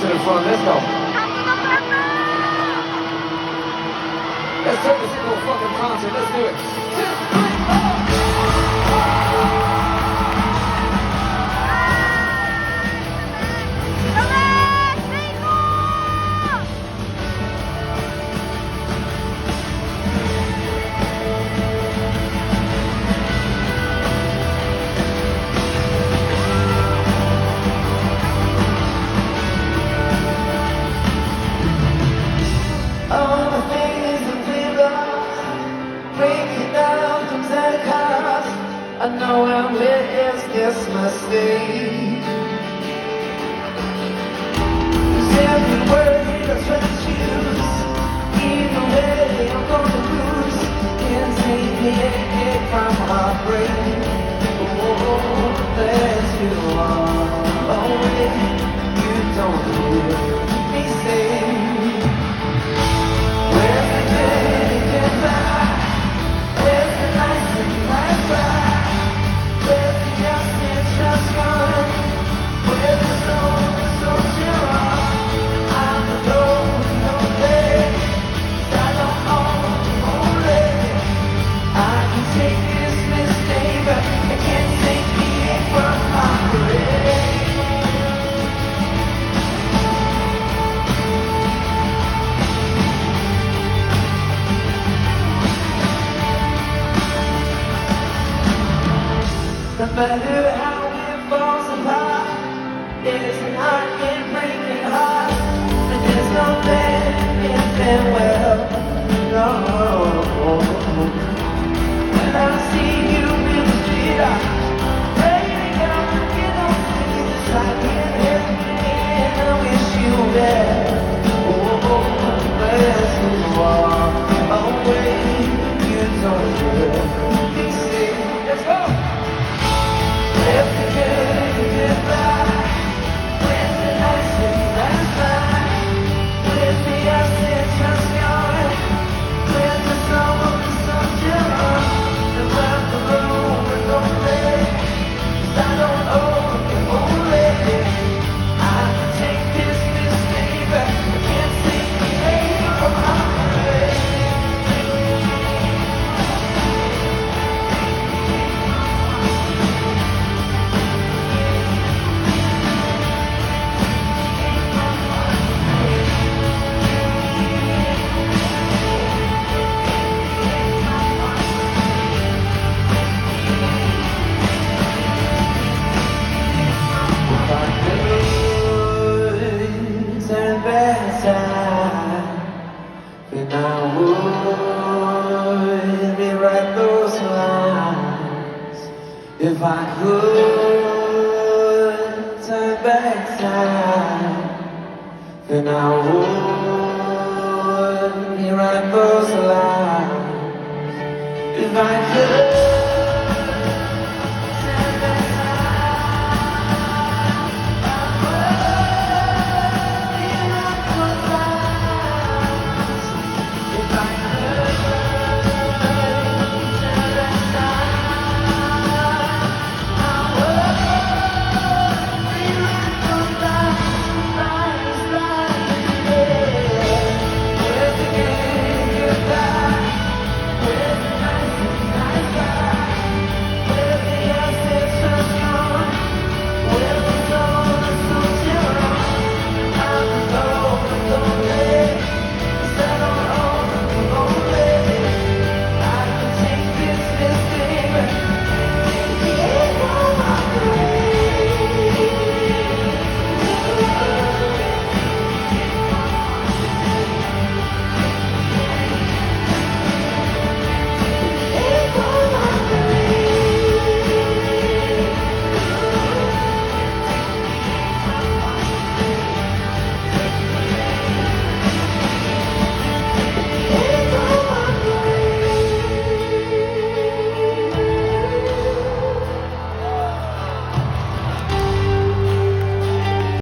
to the front. Let's go. Let's turn this into a fucking concert. Let's do it. 2, 3, 4. All the things that we lost, breaking down comes at a cost. I know I made this mistake. 'Cause every word I try to choose, either way I'm gonna lose. Can't take me anything from heartbreak. Oh, there's you are away. You don't hear me say. No matter how it falls apart, there's an heart in breaking heart, and there's no bad in farewell. No. When I see you in the street, I pray to God you don't see this. I can't help it, I wish you there. Oh, where's you are away, you don't hear me say. Let's go. If you could goodbye, with the nights that last night, with the assets just gone, with the snow of the sunshine, and left the room and don't play, 'cause I don't owe you only. I can take this mistake, but I can't take the pain from my face. Turn back time, then I would rewrite those lines. If I could turn back time, then I would rewrite those lines. If I could.